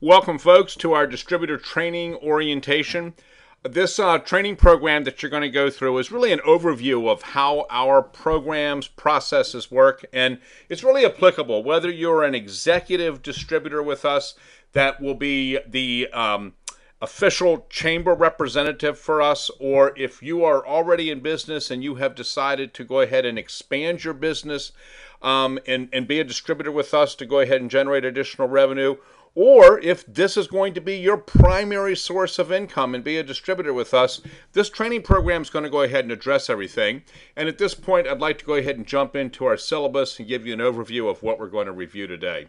Welcome, folks, to our distributor training orientation. This training program that you're going to go through is really an overview of how our programs, processes work, and it's really applicable whether you're an executive distributor with us that will be the official chamber representative for us, or if you are already in business and you have decided to go ahead and expand your business and be a distributor with us to go ahead and generate additional revenue, or if this is going to be your primary source of income and be a distributor with us, this training program is going to go ahead and address everything. And at this point, I'd like to go ahead and jump into our syllabus and give you an overview of what we're going to review today.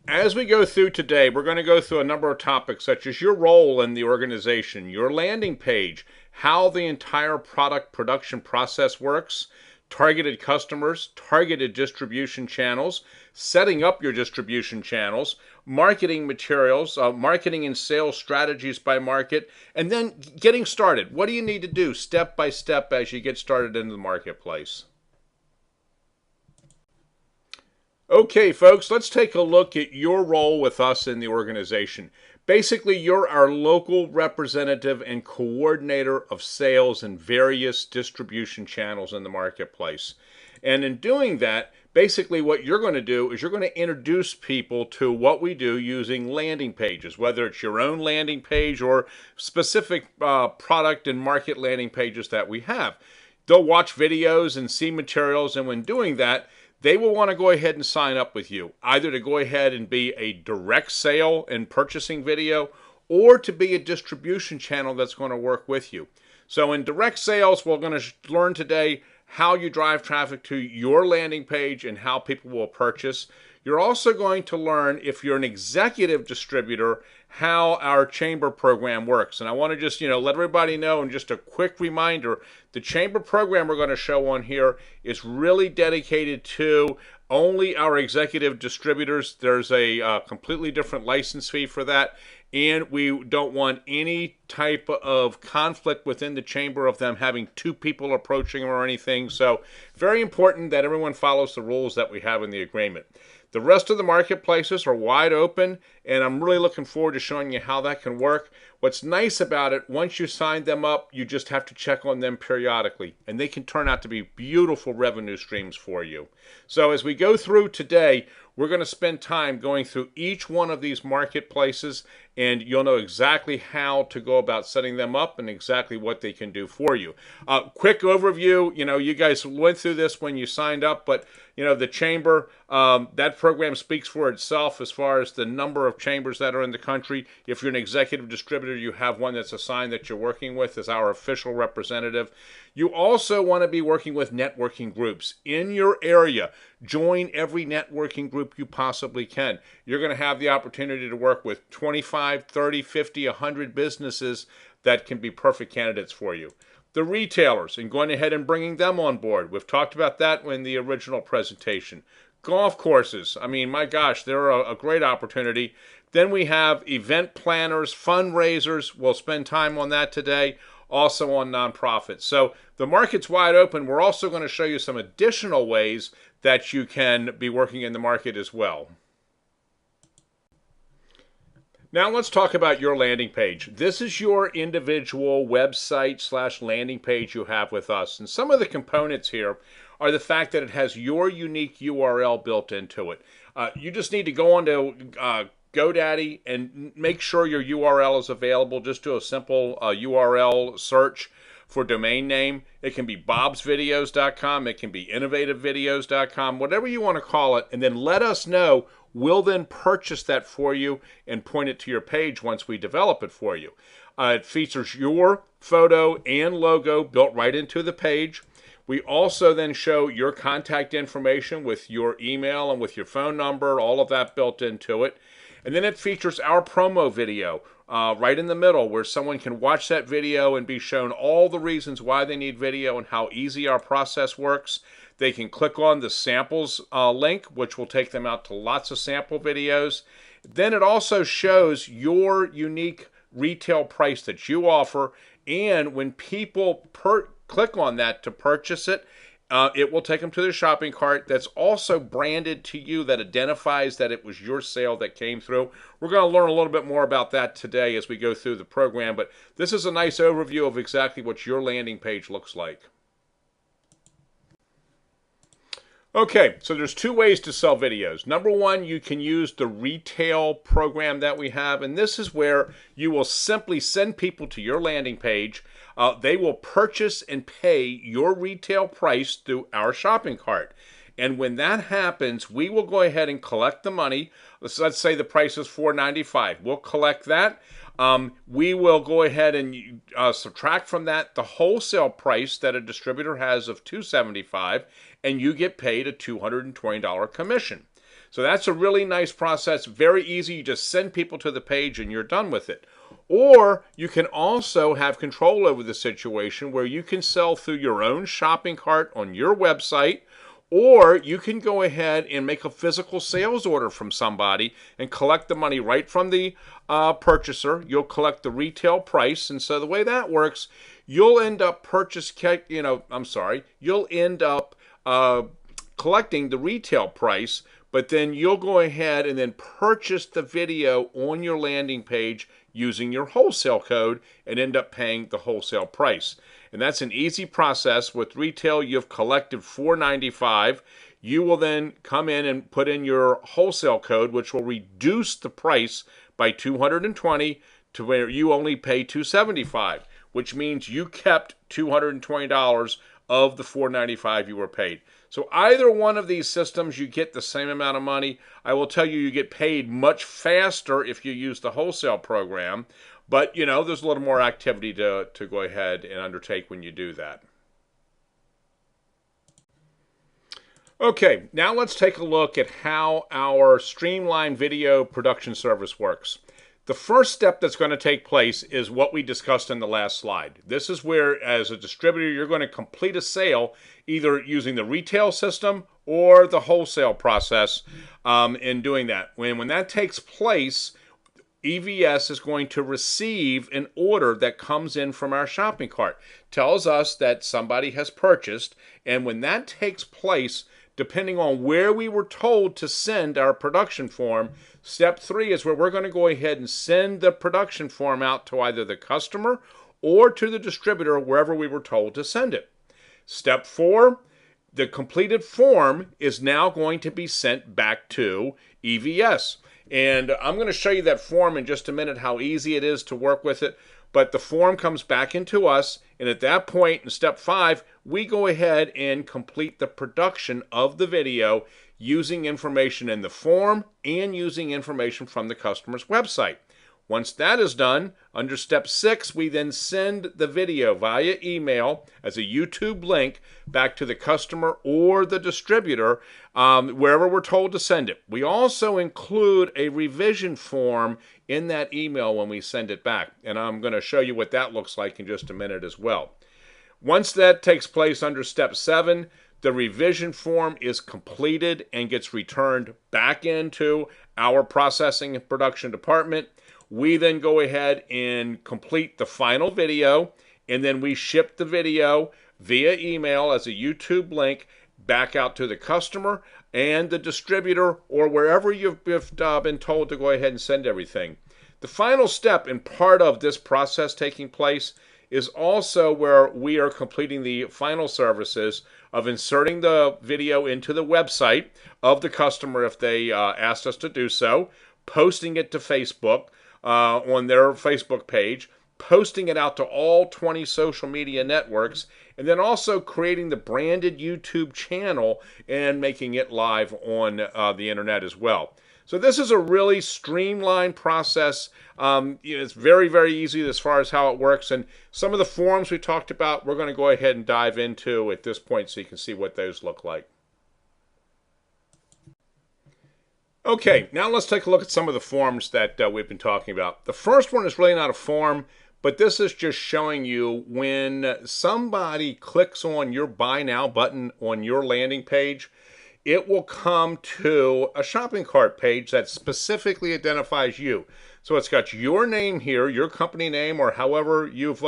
As we go through today, we're going to go through a number of topics such as your role in the organization, your landing page, how the entire product production process works, targeted customers, targeted distribution channels, setting up your distribution channels, marketing materials, marketing and sales strategies by market, and then getting started. What do you need to do step by step as you get started into the marketplace? Okay, folks, let's take a look at your role with us in the organization. Basically, you're our local representative and coordinator of sales in various distribution channels in the marketplace. And in doing that, basically what you're going to do is you're going to introduce people to what we do using landing pages, whether it's your own landing page or specific product and market landing pages that we have. They'll watch videos and see materials, and when doing that, they will want to go ahead and sign up with you, either to go ahead and be a direct sale and purchasing video, or to be a distribution channel that's going to work with you. So in direct sales, we're going to learn today how you drive traffic to your landing page and how people will purchase. You're also going to learn, if you're an executive distributor, how our chamber program works. And I want to just, let everybody know, and just a quick reminder, the chamber program we're going to show on here is really dedicated to only our executive distributors. There's a completely different license fee for that. And we don't want any type of conflict within the chamber of them having two people approaching them or anything. So very important that everyone follows the rules that we have in the agreement. The rest of the marketplaces are wide open, and I'm really looking forward to showing you how that can work. What's nice about it, once you sign them up, you just have to check on them periodically, and they can turn out to be beautiful revenue streams for you. So as we go through today, we're going to spend time going through each one of these marketplaces, and you'll know exactly how to go about setting them up and exactly what they can do for you. Quick overview, you guys went through this when you signed up, but the chamber, that program speaks for itself as far as the number of chambers that are in the country. If you're an executive distributor, you have one that's assigned that you're working with as our official representative. You also want to be working with networking groups in your area. Join every networking group you possibly can. You're going to have the opportunity to work with 25, 30, 50, 100 businesses that can be perfect candidates for you. The retailers, and going ahead and bringing them on board. We've talked about that in the original presentation. Golf courses, my gosh, they're a great opportunity. Then we have event planners, fundraisers. We'll spend time on that today. Also on nonprofits. So the market's wide open. We're also going to show you some additional ways that you can be working in the market as well. Now let's talk about your landing page. This is your individual website / landing page you have with us. And some of the components here are the fact that it has your unique URL built into it. You just need to go onto GoDaddy and make sure your URL is available. Just do a simple URL search for domain name. It can be bobsvideos.com, it can be innovativevideos.com, whatever you want to call it, and then let us know. We'll then purchase that for you and point it to your page once we develop it for you. It features your photo and logo built right into the page. We also then show your contact information with your email and with your phone number, all of that built into it. And then it features our promo video right in the middle, where someone can watch that video and be shown all the reasons why they need video and how easy our process works. They can click on the samples link, which will take them out to lots of sample videos. Then it also shows your unique retail price that you offer, and when people click on that to purchase it, it will take them to their shopping cart that's also branded to you, that identifies that it was your sale that came through. We're going to learn a little bit more about that today as we go through the program, but this is a nice overview of exactly what your landing page looks like. Okay, so there's two ways to sell videos. Number one, you can use the retail program that we have, and this is where you will simply send people to your landing page. They will purchase and pay your retail price through our shopping cart. And when that happens, we will go ahead and collect the money. Let's say the price is $4.95. We'll collect that. We will go ahead and subtract from that the wholesale price that a distributor has of $2.75, and you get paid a $220 commission. So that's a really nice process, very easy. You just send people to the page and you're done with it. Or you can also have control over the situation where you can sell through your own shopping cart on your website, or you can go ahead and make a physical sales order from somebody and collect the money right from the purchaser. You'll collect the retail price, and so the way that works, you'll end up you'll end up collecting the retail price, but then you'll go ahead and then purchase the video on your landing page using your wholesale code and end up paying the wholesale price. And that's an easy process. With retail, you've collected $4.95. You will then come in and put in your wholesale code, which will reduce the price by $220 to where you only pay $275, which means you kept $220 of the $4.95 you were paid. So either one of these systems, you get the same amount of money. I will tell you, you get paid much faster if you use the wholesale program, but there's a little more activity to go ahead and undertake when you do that. Okay, now let's take a look at how our Streamlined video production service works. The first step that's going to take place is what we discussed in the last slide. This is where, as a distributor, you're going to complete a sale either using the retail system or the wholesale process in doing that. When that takes place, EVS is going to receive an order that comes in from our shopping cart. Tells us that somebody has purchased, and when that takes place, depending on where we were told to send our production form, step 3 is where we're going to go ahead and send the production form out to either the customer or to the distributor, wherever we were told to send it. Step 4, the completed form is now going to be sent back to EVS. And I'm going to show you that form in just a minute, how easy it is to work with it. But the form comes back into us, and at that point, in step 5, we go ahead and complete the production of the video using information in the form and using information from the customer's website. Once that is done, under step 6, we then send the video via email as a YouTube link back to the customer or the distributor, wherever we're told to send it. We also include a revision form in that email when we send it back, and I'm going to show you what that looks like in just a minute as well. Once that takes place under step 7, the revision form is completed and gets returned back into our processing and production department. We then go ahead and complete the final video, and then we ship the video via email as a YouTube link back out to the customer and the distributor, or wherever you've been told to go ahead and send everything. The final step and part of this process taking place is also where we are completing the final services of inserting the video into the website of the customer if they asked us to do so, posting it to Facebook on their Facebook page, posting it out to all 20 social media networks, and then also creating the branded YouTube channel and making it live on the internet as well. So this is a really streamlined process. It's very, very easy as far as how it works. And some of the forms we talked about, we're going to go ahead and dive into at this point so you can see what those look like. Okay, now let's take a look at some of the forms that we've been talking about. The first one is really not a form, but this is just showing you when somebody clicks on your Buy Now button on your landing page, it will come to a shopping cart page that specifically identifies you. So it's got your name here, your company name, or however you've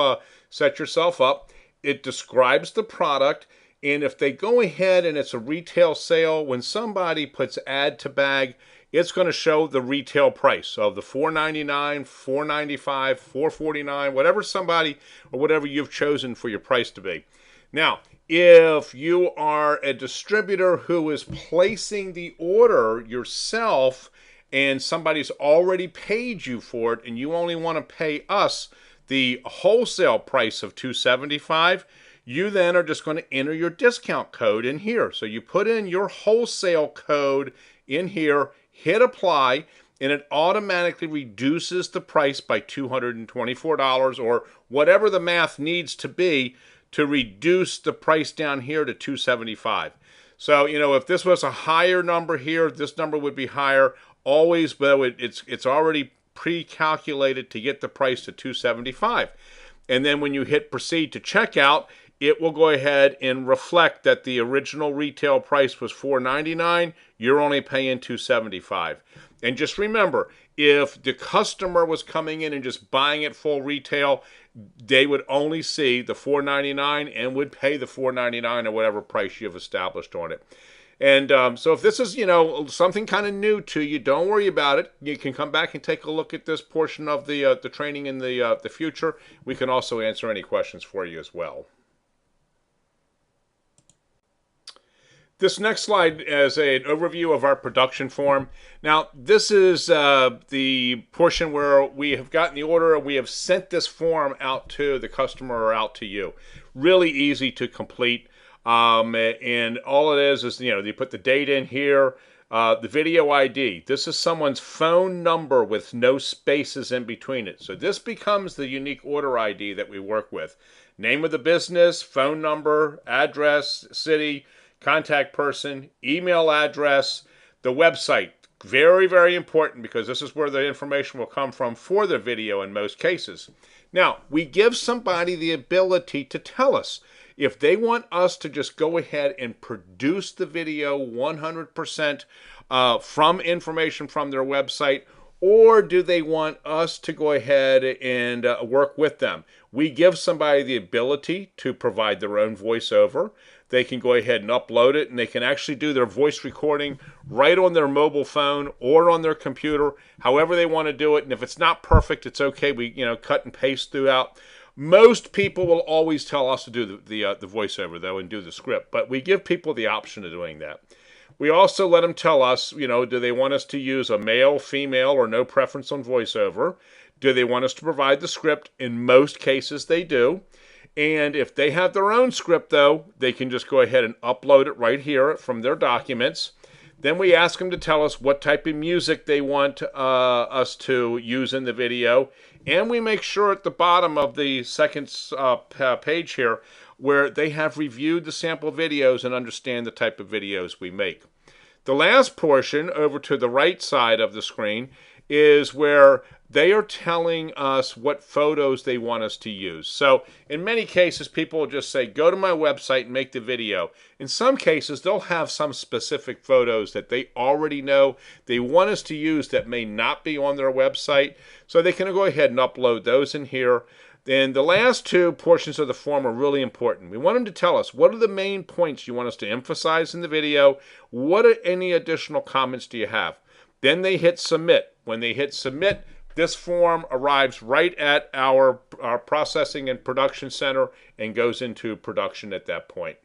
set yourself up. It describes the product. And if they go ahead and it's a retail sale, when somebody puts add to bag, it's going to show the retail price of the $4.99, $4.95, $4.49, whatever somebody or whatever you've chosen for your price to be. Now, if you are a distributor who is placing the order yourself and somebody's already paid you for it and you only want to pay us the wholesale price of $275, you then are just going to enter your discount code in here. So you put in your wholesale code in here, hit apply, and it automatically reduces the price by $224 or whatever the math needs to be to reduce the price down here to $275. So, if this was a higher number here, this number would be higher. Always, though, it's already pre-calculated to get the price to $275. And then when you hit proceed to checkout, it will go ahead and reflect that the original retail price was $4.99. You're only paying $275. And just remember, if the customer was coming in and just buying it full retail, they would only see the $4.99 and would pay the $4.99 or whatever price you've established on it. And so if this is, something kind of new to you, don't worry about it. You can come back and take a look at this portion of the training in the future. We can also answer any questions for you as well. This next slide is an overview of our production form. Now, this is the portion where we have gotten the order and we have sent this form out to the customer or out to you. Really easy to complete. And all it is, you put the date in here, the video ID. This is someone's phone number with no spaces in between it. So this becomes the unique order ID that we work with. Name of the business, phone number, address, city, contact person, email address, the website. Very, very important because this is where the information will come from for the video in most cases. Now, we give somebody the ability to tell us if they want us to just go ahead and produce the video 100% from information from their website, or do they want us to go ahead and work with them? We give somebody the ability to provide their own voiceover. They can go ahead and upload it, and they can actually do their voice recording right on their mobile phone or on their computer, however they want to do it. And if it's not perfect, it's okay. We cut and paste throughout. Most people will always tell us to do the voiceover, though, and do the script. But we give people the option of doing that. We also let them tell us, do they want us to use a male, female, or no preference on voiceover? Do they want us to provide the script? In most cases, they do. And if they have their own script, though, they can just go ahead and upload it right here from their documents. Then we ask them to tell us what type of music they want us to use in the video. And we make sure at the bottom of the second page here where they have reviewed the sample videos and understand the type of videos we make. The last portion over to the right side of the screen is where they are telling us what photos they want us to use. So in many cases, people will just say, go to my website and make the video. In some cases, they'll have some specific photos that they already know they want us to use that may not be on their website. So they can go ahead and upload those in here. Then the last two portions of the form are really important. We want them to tell us what are the main points you want us to emphasize in the video. What are any additional comments do you have? Then they hit submit. When they hit submit, this form arrives right at our processing and production center and goes into production at that point.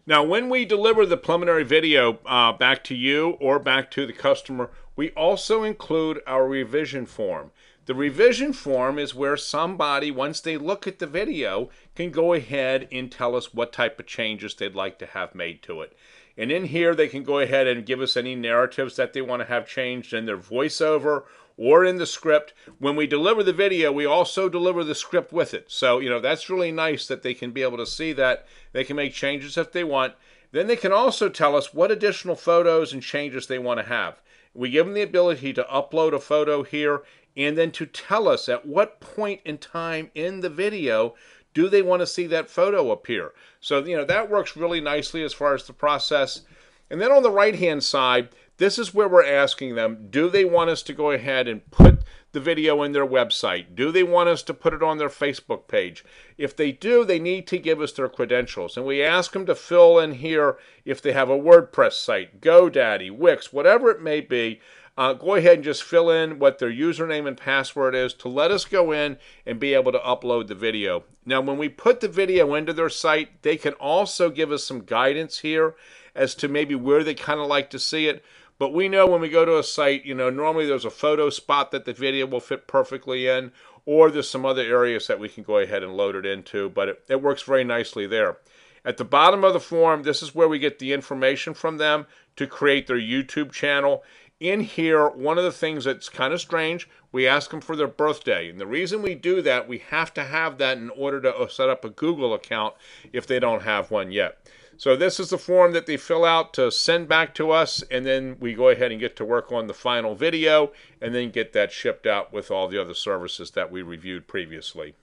Now, when we deliver the preliminary video back to you or back to the customer, we also include our revision form. The revision form is where somebody, once they look at the video, can go ahead and tell us what type of changes they'd like to have made to it. And in here, they can go ahead and give us any narratives that they want to have changed in their voiceover or in the script. When we deliver the video, we also deliver the script with it. So, that's really nice that they can be able to see that. They can make changes if they want. Then they can also tell us what additional photos and changes they want to have. We give them the ability to upload a photo here and then to tell us at what point in time in the video do they want to see that photo appear. So, that works really nicely as far as the process. And then on the right-hand side, This is where we're asking them, do they want us to go ahead and put the video in their website? Do they want us to put it on their Facebook page? If they do, they need to give us their credentials. And we ask them to fill in here if they have a WordPress site, GoDaddy, Wix, whatever it may be. Go ahead and just fill in what their username and password is to let us go in and be able to upload the video. Now, when we put the video into their site, they can also give us some guidance here as to maybe where they kind of like to see it. But we know when we go to a site, normally there's a photo spot that the video will fit perfectly in, or there's some other areas that we can go ahead and load it into, but it works very nicely there. At the bottom of the form, this is where we get the information from them to create their YouTube channel. In here, one of the things that's kind of strange, we ask them for their birthday. And the reason we do that, we have to have that in order to set up a Google account if they don't have one yet. So this is the form that they fill out to send back to us, and then we go ahead and get to work on the final video and then get that shipped out with all the other services that we reviewed previously.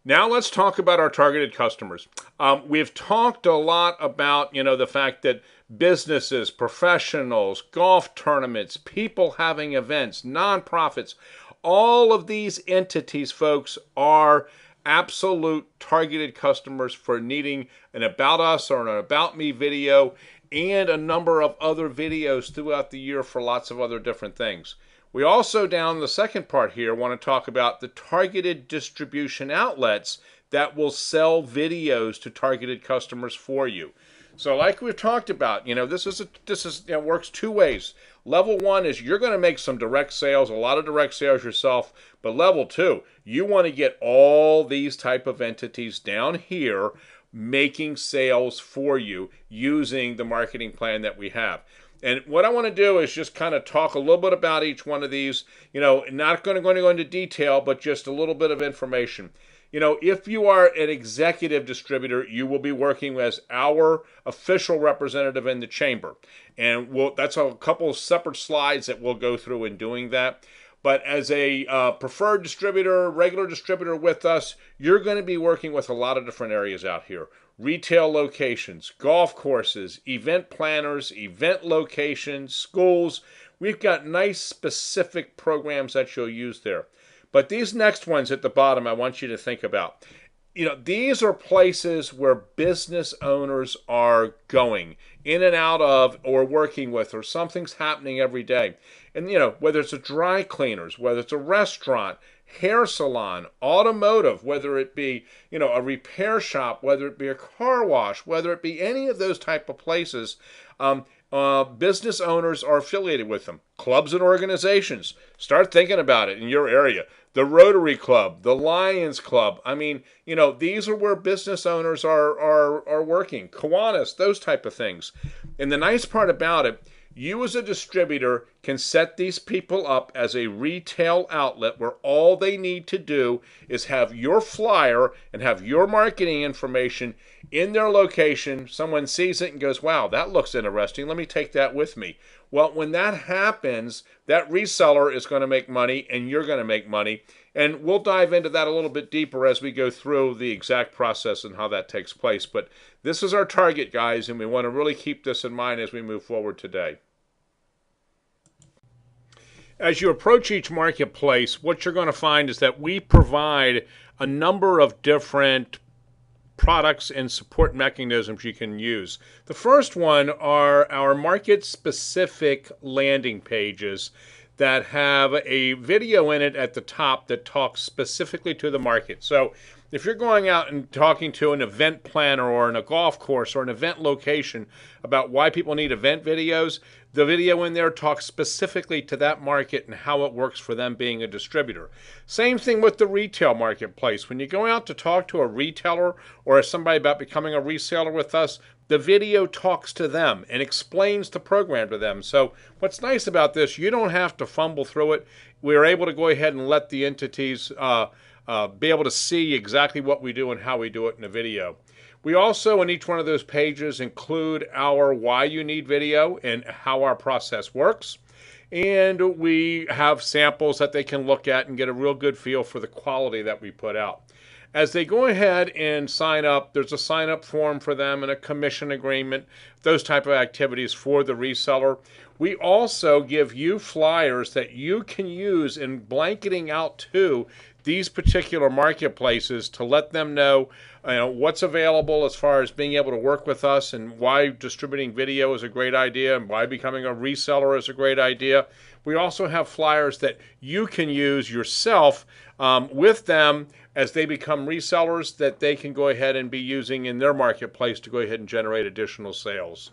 Now let's talk about our targeted customers. We've talked a lot about, the fact that businesses, professionals, golf tournaments, people having events, nonprofits, all of these entities, folks, are absolute targeted customers for needing an About Us or an About Me video and a number of other videos throughout the year for lots of other different things. We also, down the second part here, want to talk about the targeted distribution outlets that will sell videos to targeted customers for you. So like we've talked about, this works two ways. Level one is you're going to make some direct sales, a lot of direct sales yourself. But level two, you want to get all these type of entities down here making sales for you using the marketing plan that we have. And what I want to do is just kind of talk a little bit about each one of these. Not going to go into detail, but just a little bit of information. If you are an executive distributor, you will be working as our official representative in the chamber. And that's a couple of separate slides that we'll go through in doing that. But as a preferred distributor, regular distributor with us, you're going to be working with a lot of different areas out here. Retail locations, golf courses, event planners, event locations, schools. We've got nice specific programs that you'll use there. But these next ones at the bottom, I want you to think about. These are places where business owners are going in and out of or working with, or something's happening every day. And, whether it's a dry cleaners, whether it's a restaurant, hair salon, automotive, whether it be, a repair shop, whether it be a car wash, whether it be any of those type of places, business owners are affiliated with them. Clubs and organizations, start thinking about it in your area. The Rotary Club, the Lions Club. I mean, these are where business owners are working. Kiwanis, those type of things. And the nice part about it, you as a distributor can set these people up as a retail outlet where all they need to do is have your flyer and have your marketing information in their location. Someone sees it and goes, wow, that looks interesting. Let me take that with me. Well, when that happens, that reseller is going to make money and you're going to make money. And we'll dive into that a little bit deeper as we go through the exact process and how that takes place. But this is our target, guys, and we want to really keep this in mind as we move forward today. As you approach each marketplace, what you're going to find is that we provide a number of different products and support mechanisms you can use. The first one are our market-specific landing pages that have a video in it at the top that talks specifically to the market. So if you're going out and talking to an event planner or in a golf course or an event location about why people need event videos, the video in there talks specifically to that market and how it works for them being a distributor. Same thing with the retail marketplace. When you go out to talk to a retailer or somebody about becoming a reseller with us, the video talks to them and explains the program to them. So what's nice about this, you don't have to fumble through it. We're able to go ahead and let the entities be able to see exactly what we do and how we do it in a video. We also, in each one of those pages, include our why you need video and how our process works. And we have samples that they can look at and get a real good feel for the quality that we put out. as they go ahead and sign up, there's a sign up form for them and a commission agreement, those type of activities for the reseller. We also give you flyers that you can use in blanketing out to these particular marketplaces to let them know, what's available as far as being able to work with us and why distributing video is a great idea and why becoming a reseller is a great idea. We also have flyers that you can use yourself with them as they become resellers that they can go ahead and be using in their marketplace to go ahead and generate additional sales.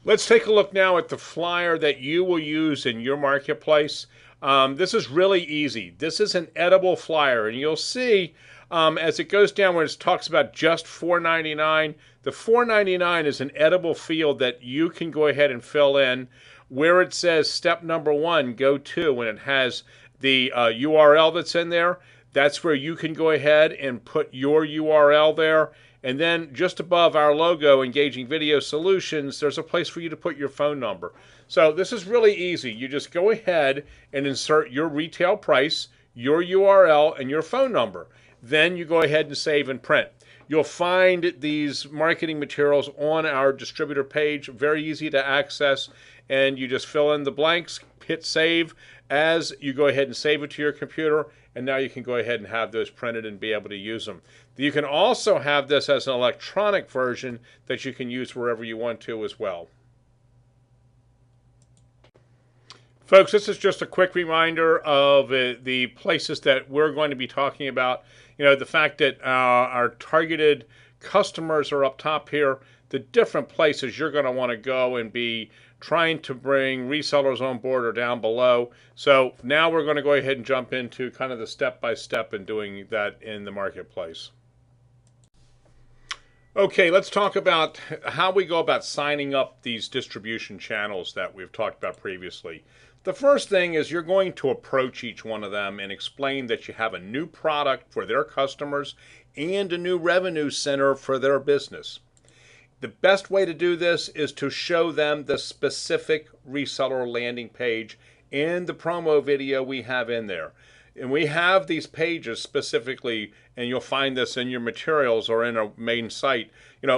Let's take a look now at the flyer that you will use in your marketplace. This is really easy. This is an edible flyer, and you'll see as it goes down where it talks about just $4.99, the $4.99 is an edible field that you can go ahead and fill in where it says step number 1, go to, when it has the URL that's in there. That's where you can go ahead and put your URL there. And then just above our logo, Engaging Video Solutions, there's a place for you to put your phone number. So this is really easy. You just go ahead and insert your retail price, your URL, and your phone number. Then you go ahead and save and print. You'll find these marketing materials on our distributor page, very easy to access, and you just fill in the blanks, hit save as you go ahead and save it to your computer, and now you can go ahead and have those printed and be able to use them. You can also have this as an electronic version that you can use wherever you want to as well. Folks, this is just a quick reminder of the places that we're going to be talking about. The fact that our targeted customers are up top here, the different places you're going to want to go and be trying to bring resellers on board are down below. So now we're going to go ahead and jump into kind of the step-by-step in doing that in the marketplace. Okay, let's talk about how we go about signing up these distribution channels that we've talked about previously. The first thing is you're going to approach each one of them and explain that you have a new product for their customers and a new revenue center for their business. The best way to do this is to show them the specific reseller landing page and the promo video we have in there. And we have these pages specifically, and you'll find this in your materials or in our main site,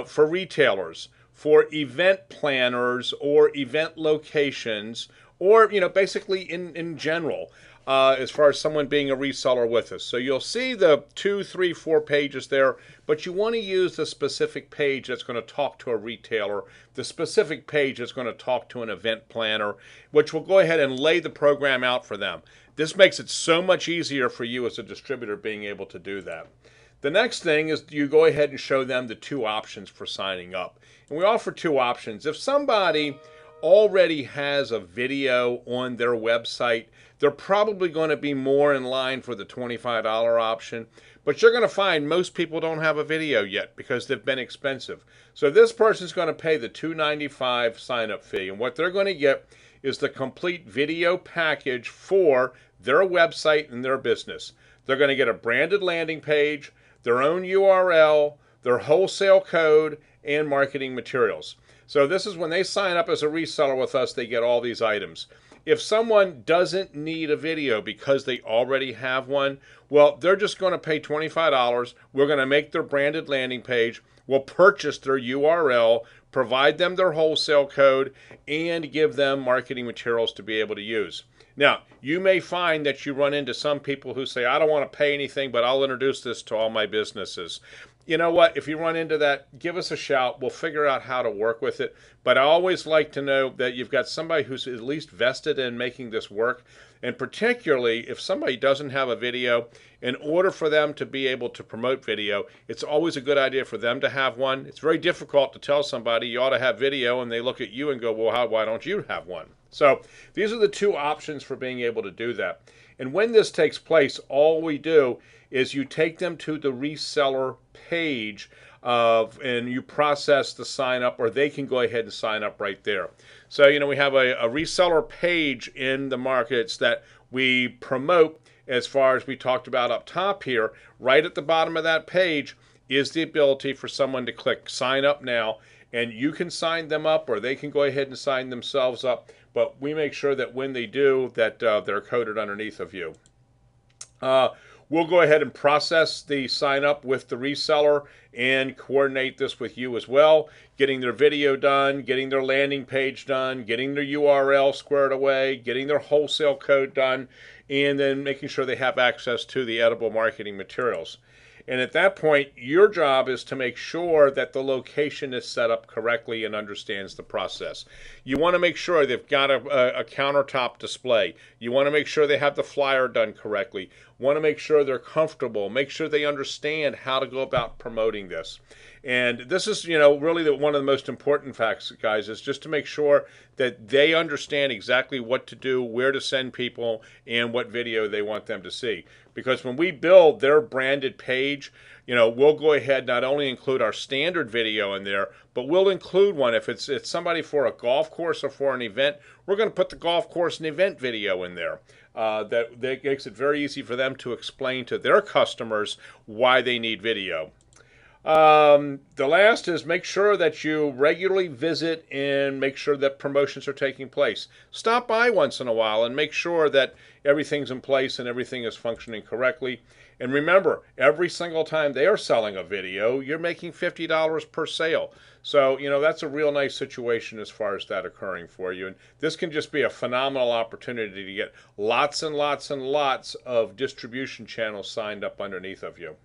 for retailers, for event planners or event locations, or basically in general, as far as someone being a reseller with us. So you'll see the 2, 3, 4 pages there, but you want to use the specific page that's going to talk to a retailer, the specific page that's going to talk to an event planner, which will go ahead and lay the program out for them. This makes it so much easier for you as a distributor being able to do that. The next thing is you go ahead and show them the 2 options for signing up. And we offer 2 options. If somebody already has a video on their website, they're probably going to be more in line for the $25 option, but you're going to find most people don't have a video yet because they've been expensive. So this person's going to pay the $2.95 sign-up fee, and what they're going to get is the complete video package for their website and their business. They're going to get a branded landing page, their own URL, their wholesale code, and marketing materials. So this is when they sign up as a reseller with us, they get all these items. If someone doesn't need a video because they already have one, well, they're just going to pay $25. We're going to make their branded landing page. We'll purchase their URL, provide them their wholesale code, and give them marketing materials to be able to use. Now, you may find that you run into some people who say, I don't want to pay anything, but I'll introduce this to all my businesses. You know what? If you run into that, give us a shout. We'll figure out how to work with it. But I always like to know that you've got somebody who's at least vested in making this work. And particularly if somebody doesn't have a video, in order for them to be able to promote video, it's always a good idea for them to have one. It's very difficult to tell somebody you ought to have video and they look at you and go, well, why don't you have one? So these are the 2 options for being able to do that. And when this takes place, all we do is you take them to the reseller page and you process the sign up, or they can go ahead and sign up right there. So, we have a reseller page in the markets that we promote, as far as we talked about up top here. Right at the bottom of that page is the ability for someone to click sign up now, and you can sign them up or they can go ahead and sign themselves up, but we make sure that when they do that they're coded underneath of you. Uh, we'll go ahead and process the sign up with the reseller and coordinate this with you as well, getting their video done, getting their landing page done, getting their URL squared away, getting their wholesale code done, and then making sure they have access to the edible marketing materials. And at that point, your job is to make sure that the location is set up correctly and understands the process. You want to make sure they've got a countertop display. You want to make sure they have the flyer done correctly. Want to make sure they're comfortable. Make sure they understand how to go about promoting this. And this is, really one of the most important facts, guys, is just to make sure that they understand exactly what to do, where to send people, and what video they want them to see. Because when we build their branded page, we'll go ahead not only include our standard video in there, but we'll include one if it's somebody for a golf course or for an event. We're going to put the golf course and event video in there. That makes it very easy for them to explain to their customers why they need video. The last is make sure that you regularly visit and make sure that promotions are taking place. Stop by once in a while and make sure that everything's in place and everything is functioning correctly. And remember, every single time they are selling a video, you're making $50 per sale. So, that's a real nice situation as far as that occurring for you. And this can just be a phenomenal opportunity to get lots and lots and lots of distribution channels signed up underneath of you.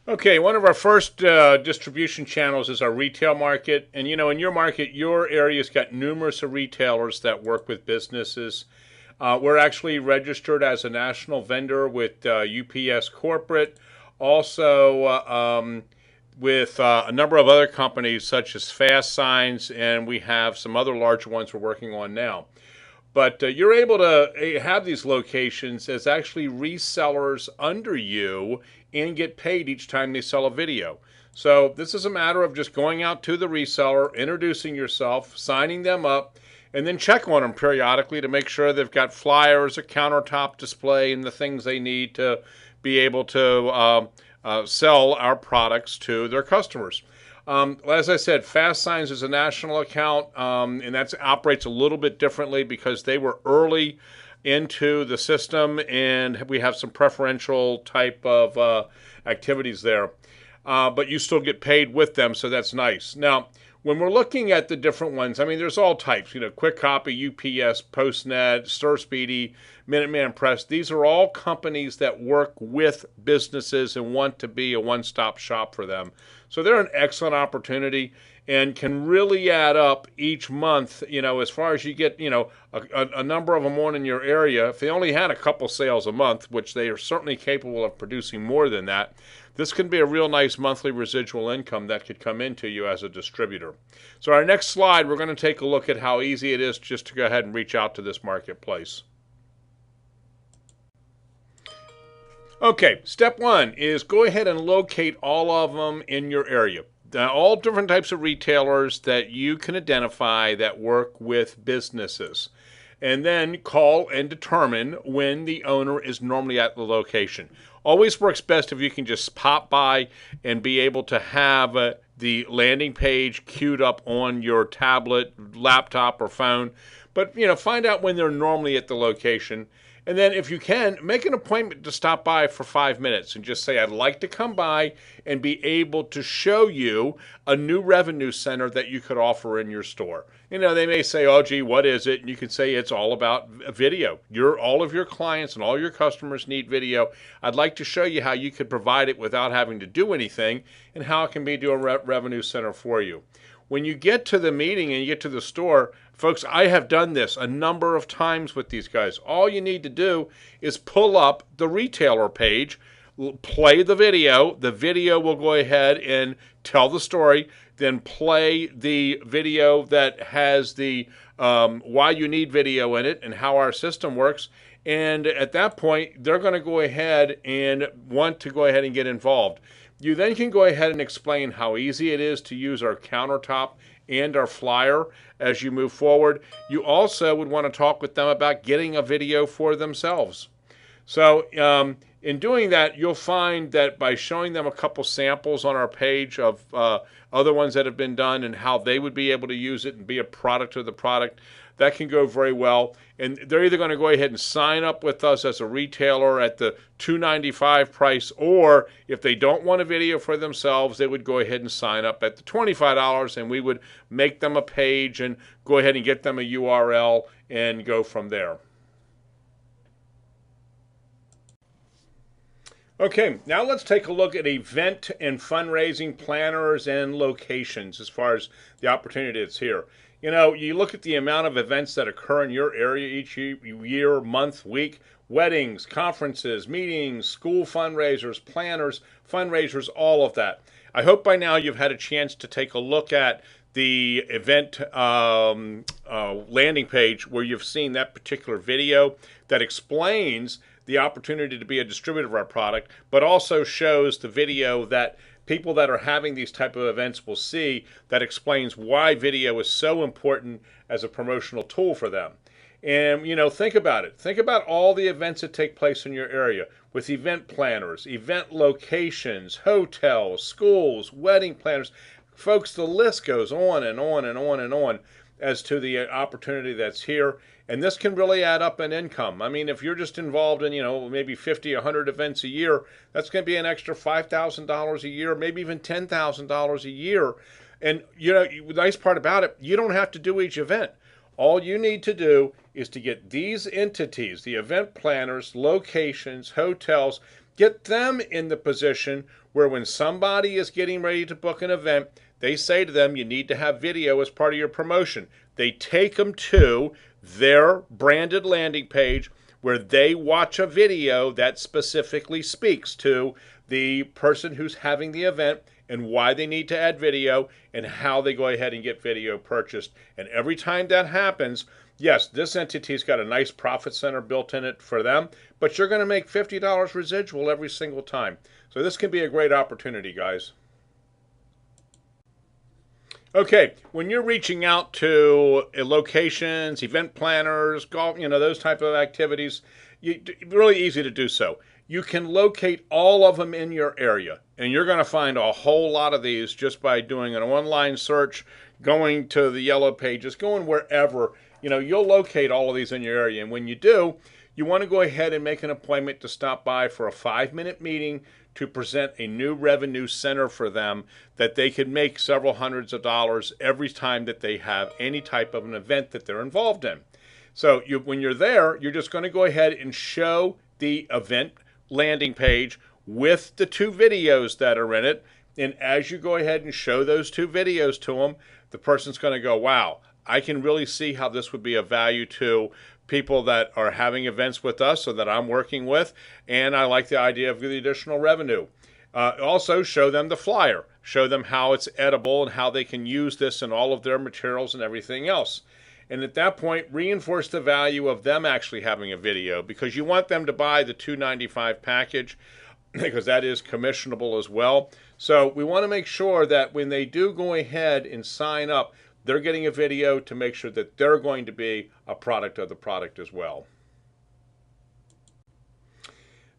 Okay, one of our first distribution channels is our retail market. And in your market, your area's got numerous retailers that work with businesses. We're actually registered as a national vendor with UPS Corporate, also with a number of other companies such as Fast Signs, and we have some other larger ones we're working on now. But you're able to have these locations as actually resellers under you and get paid each time they sell a video. So this is a matter of just going out to the reseller, introducing yourself, signing them up, and then check on them periodically to make sure they've got flyers, a countertop display, and the things they need to be able to sell our products to their customers. As I said, Fast Signs is a national account, and that operates a little bit differently because they were early into the system, and we have some preferential type of activities there. But you still get paid with them, so that's nice. Now, when we're looking at the different ones, there's all types. Quick Copy, UPS, PostNet, StirSpeedy, Minuteman Press. These are all companies that work with businesses and want to be a one-stop shop for them. So they're an excellent opportunity and can really add up each month, as far as you get, a number of them on in your area. If they only had a couple sales a month, which they are certainly capable of producing more than that, this can be a real nice monthly residual income that could come into you as a distributor. So our next slide, we're going to take a look at how easy it is just to go ahead and reach out to this marketplace. Okay, step one is go ahead and locate all of them in your area. All different types of retailers that you can identify that work with businesses. And then call and determine when the owner is normally at the location. Always works best if you can just pop by and be able to have the landing page queued up on your tablet, laptop, or phone. But, find out when they're normally at the location. And then if you can, make an appointment to stop by for 5 minutes and just say, I'd like to come by and be able to show you a new revenue center that you could offer in your store. They may say, oh, gee, what is it? And you can say it's all about video. All of your clients and all your customers need video. I'd like to show you how you could provide it without having to do anything and how it can be a revenue center for you. When you get to the meeting and you get to the store, folks, I have done this a number of times with these guys. All you need to do is pull up the retailer page, play the video. The video will go ahead and tell the story. Then play the video that has the why you need video in it and how our system works. And at that point, they're going to go ahead and want to go ahead and get involved. You then can go ahead and explain how easy it is to use our countertop and our flyer as you move forward. You also would want to talk with them about getting a video for themselves. So in doing that, you'll find that by showing them a couple samples on our page of other ones that have been done and how they would be able to use it and be a product of the product, that can go very well. And they're either going to go ahead and sign up with us as a retailer at the $2.95 price, or if they don't want a video for themselves, they would go ahead and sign up at the $25, and we would make them a page and go ahead and get them a URL and go from there. Okay, now let's take a look at event and fundraising planners and locations as far as the opportunity that's here. You know, you look at the amount of events that occur in your area each year, month, week, weddings, conferences, meetings, school fundraisers, planners, fundraisers, all of that. I hope by now you've had a chance to take a look at the event landing page where you've seen that particular video that explains the opportunity to be a distributor of our product, but also shows the video that people that are having these type of events will see that explains why video is so important as a promotional tool for them. And, you know, think about it. Think about all the events that take place in your area with event planners, event locations, hotels, schools, wedding planners. Folks, the list goes on and on and on and on as to the opportunity that's here. And this can really add up in income. I mean, if you're just involved in, you know, maybe 50, 100 events a year, that's going to be an extra $5,000 a year, maybe even $10,000 a year. And, you know, the nice part about it, you don't have to do each event. All you need to do is to get these entities, the event planners, locations, hotels, get them in the position where when somebody is getting ready to book an event, they say to them, you need to have video as part of your promotion. They take them to their branded landing page where they watch a video that specifically speaks to the person who's having the event and why they need to add video and how they go ahead and get video purchased. And every time that happens, yes, this entity's got a nice profit center built in it for them, but you're going to make $50 residual every single time. So this can be a great opportunity, guys. Okay, when you're reaching out to locations, event planners, golf, you know, those type of activities, really easy to do so. You can locate all of them in your area, and you're going to find a whole lot of these just by doing an online search, going to the yellow pages, going wherever. You know, you'll locate all of these in your area, and when you do, you want to go ahead and make an appointment to stop by for a 5-minute meeting to present a new revenue center for them that they could make several hundreds of dollars every time that they have any type of an event that they're involved in. So when you're there, you're just going to go ahead and show the event landing page with the 2 videos that are in it. And as you go ahead and show those 2 videos to them, the person's going to go, wow, I can really see how this would be of value to people that are having events with us or that I'm working with, and I like the idea of the additional revenue. Also show them the flyer, show them how it's edible and how they can use this in all of their materials and everything else. And at that point, reinforce the value of them actually having a video, because you want them to buy the $2.95 package because that is commissionable as well. So we want to make sure that when they do go ahead and sign up, they're getting a video to make sure that they're going to be a product of the product as well.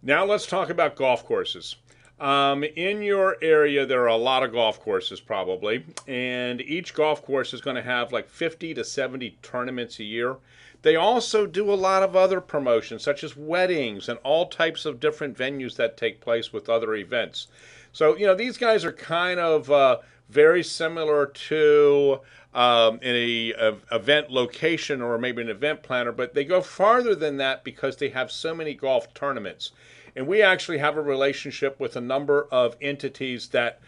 Now let's talk about golf courses. In your area, there are a lot of golf courses probably, and each golf course is going to have like 50 to 70 tournaments a year. They also do a lot of other promotions, such as weddings and all types of different venues that take place with other events. So, you know, these guys are kind of very similar to an event location or maybe an event planner, but they go farther than that because they have so many golf tournaments. And we actually have a relationship with a number of entities that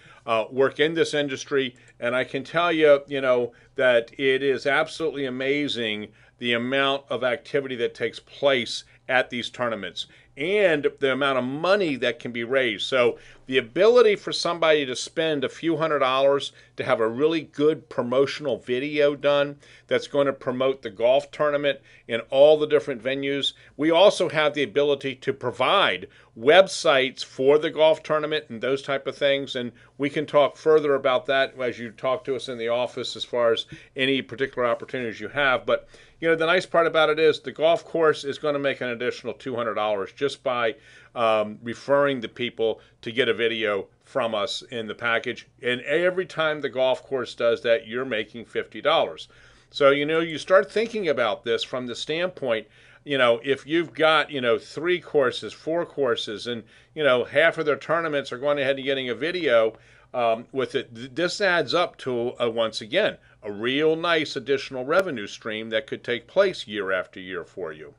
work in this industry, and I can tell you, you know, that it is absolutely amazing the amount of activity that takes place at these tournaments and the amount of money that can be raised. So the ability for somebody to spend a few $100s to have a really good promotional video done that's going to promote the golf tournament in all the different venues. We also have the ability to provide websites for the golf tournament and those type of things, and we can talk further about that as you talk to us in the office as far as any particular opportunities you have. But you know, the nice part about it is the golf course is going to make an additional $200 just by referring the people to get a video from us in the package. And every time the golf course does that, you're making $50. So, you start thinking about this from the standpoint, if you've got, 3 courses, 4 courses, and, half of their tournaments are going ahead and getting a video with it, this adds up to, once again, a real nice additional revenue stream that could take place year after year for you.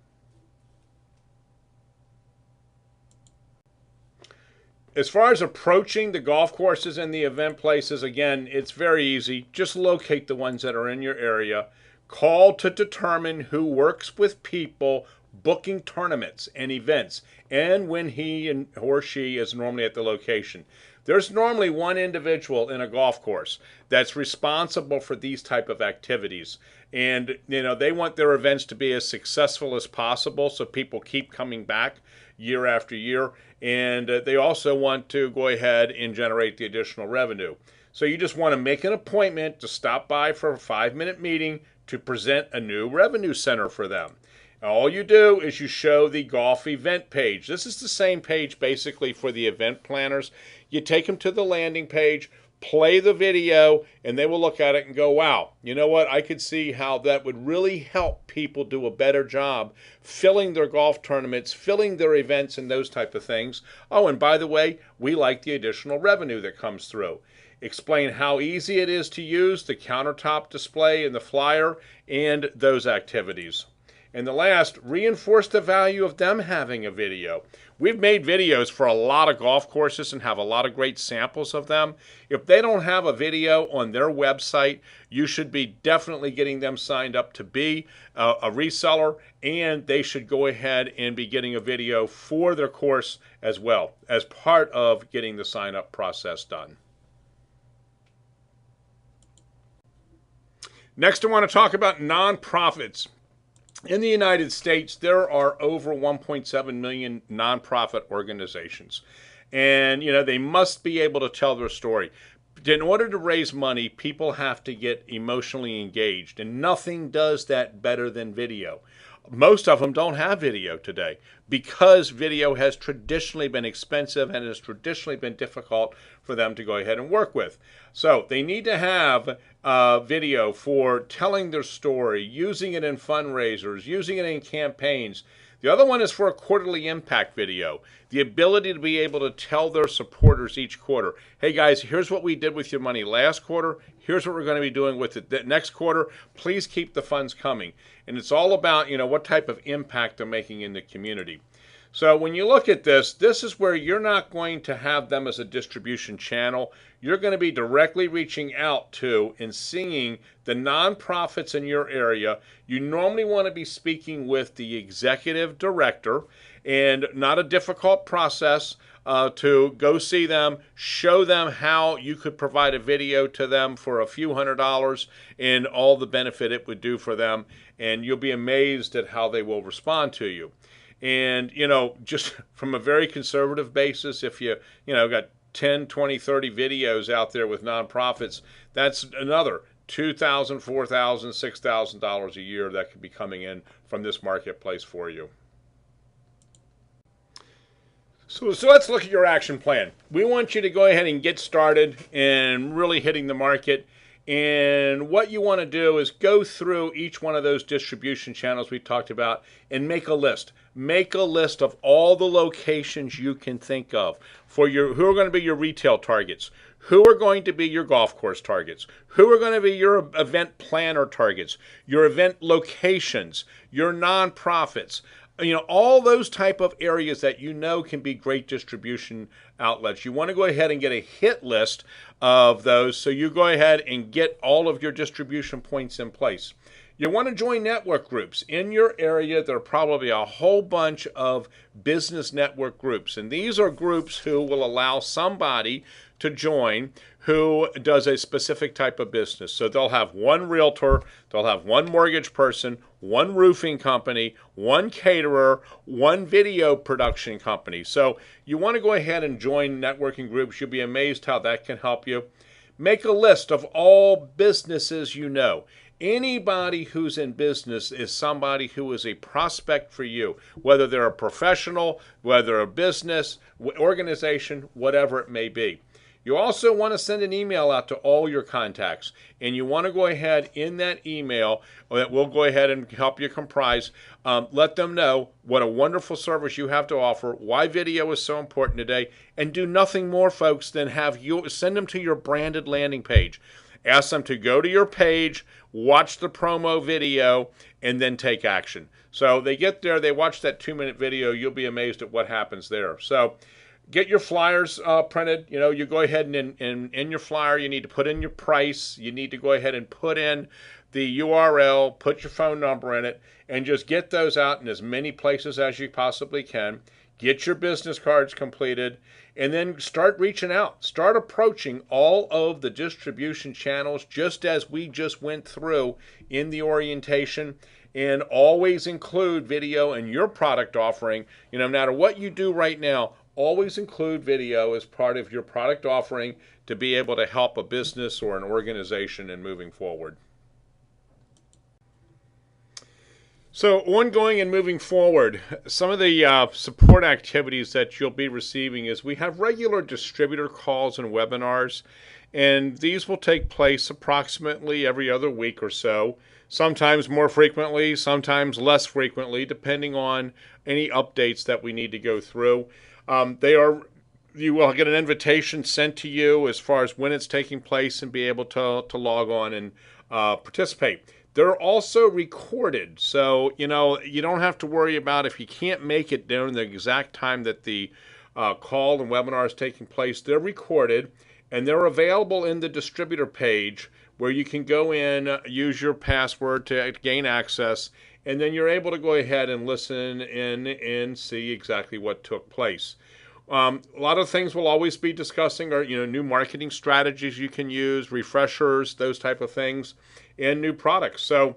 As far as approaching the golf courses and the event places, again, it's very easy. Just locate the ones that are in your area. Call to determine who works with people booking tournaments and events and when he or she is normally at the location. There's normally one individual in a golf course that's responsible for these type of activities. And, they want their events to be as successful as possible so people keep coming back year after year. And they also want to go ahead and generate the additional revenue. So you just want to make an appointment to stop by for a 5-minute meeting to present a new revenue center for them. All you do is you show the golf event page. This is the same page basically for the event planners. You take them to the landing page, play the video, and they will look at it and go, wow, you know what? I could see how that would really help people do a better job filling their golf tournaments, filling their events, and those type of things. Oh, and by the way, we like the additional revenue that comes through. Explain how easy it is to use the countertop display and the flyer and those activities. And the last, reinforce the value of them having a video. We've made videos for a lot of golf courses and have a lot of great samples of them. If they don't have a video on their website, you should be definitely getting them signed up to be a reseller, and they should go ahead and be getting a video for their course as well as part of getting the sign-up process done. Next, I want to talk about nonprofits. In the United States, there are over 1.7 million nonprofit organizations. And, they must be able to tell their story. In order to raise money, people have to get emotionally engaged. And nothing does that better than video. Most of them don't have video today because video has traditionally been expensive and has traditionally been difficult for them to go ahead and work with. So they need to have video for telling their story, using it in fundraisers, using it in campaigns. The other one is for a quarterly impact video, the ability to be able to tell their supporters each quarter, hey guys, here's what we did with your money last quarter, here's what we're going to be doing with it next quarter, please keep the funds coming. And it's all about, what type of impact they're making in the community. So when you look at this, this is where you're not going to have them as a distribution channel. You're going to be directly reaching out to and seeing the nonprofits in your area. You normally want to be speaking with the executive director, and not a difficult process to go see them, show them how you could provide a video to them for a few $100s and all the benefit it would do for them. And you'll be amazed at how they will respond to you. And, just from a very conservative basis, if you got 10, 20, 30 videos out there with nonprofits, that's another $2,000, $4,000, $6,000 a year that could be coming in from this marketplace for you. So let's look at your action plan. We want you to go ahead and get started and really hitting the market. And what you want to do is go through each one of those distribution channels we talked about and make a list. Make a list of all the locations you can think of for who are going to be your retail targets, who are going to be your golf course targets, who are going to be your event planner targets, your event locations, your nonprofits. All those type of areas that can be great distribution outlets. You want to go ahead and get a hit list of those so you go ahead and get all of your distribution points in place. You want to join network groups. In your area, there are probably a whole bunch of business network groups, and these are groups who will allow somebody to join who does a specific type of business. So they'll have one realtor, they'll have one mortgage person, one roofing company, one caterer, one video production company. So you want to go ahead and join networking groups. You'll be amazed how that can help you. Make a list of all businesses you know. Anybody who's in business is somebody who is a prospect for you, whether they're a professional, whether a business, organization, whatever it may be. You also want to send an email out to all your contacts, and you want to go ahead in that email that we'll go ahead and help you comprise. Let them know what a wonderful service you have to offer, why video is so important today, and do nothing more, folks, than have you send them to your branded landing page. Ask them to go to your page, watch the promo video, and then take action. So they get there, they watch that 2-minute video, you'll be amazed at what happens there. So get your flyers printed. You go ahead and in your flyer, you need to put in your price. You need to go ahead and put in the URL, put your phone number in it, and just get those out in as many places as you possibly can. Get your business cards completed, and then start reaching out. Start approaching all of the distribution channels just as we just went through in the orientation, and always include video in your product offering. No matter what you do right now, always include video as part of your product offering to be able to help a business or an organization in moving forward. So ongoing and moving forward, some of the support activities that you'll be receiving is we have regular distributor calls and webinars, and these will take place approximately every other week or so, sometimes more frequently, sometimes less frequently, depending on any updates that we need to go through. You will get an invitation sent to you as far as when it's taking place and be able to log on and participate. They're also recorded, so you don't have to worry about if you can't make it during the exact time that the call and webinar is taking place. They're recorded, and they're available in the distributor page where you can go in, use your password to gain access, and then you're able to go ahead and listen in and see exactly what took place. A lot of things we'll always be discussing are new marketing strategies you can use, refreshers, those type of things, and new products. So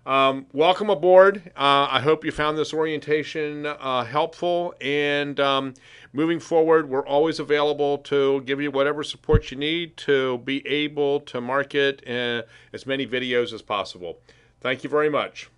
welcome aboard. I hope you found this orientation helpful, and moving forward, we're always available to give you whatever support you need to be able to market as many videos as possible. Thank you very much.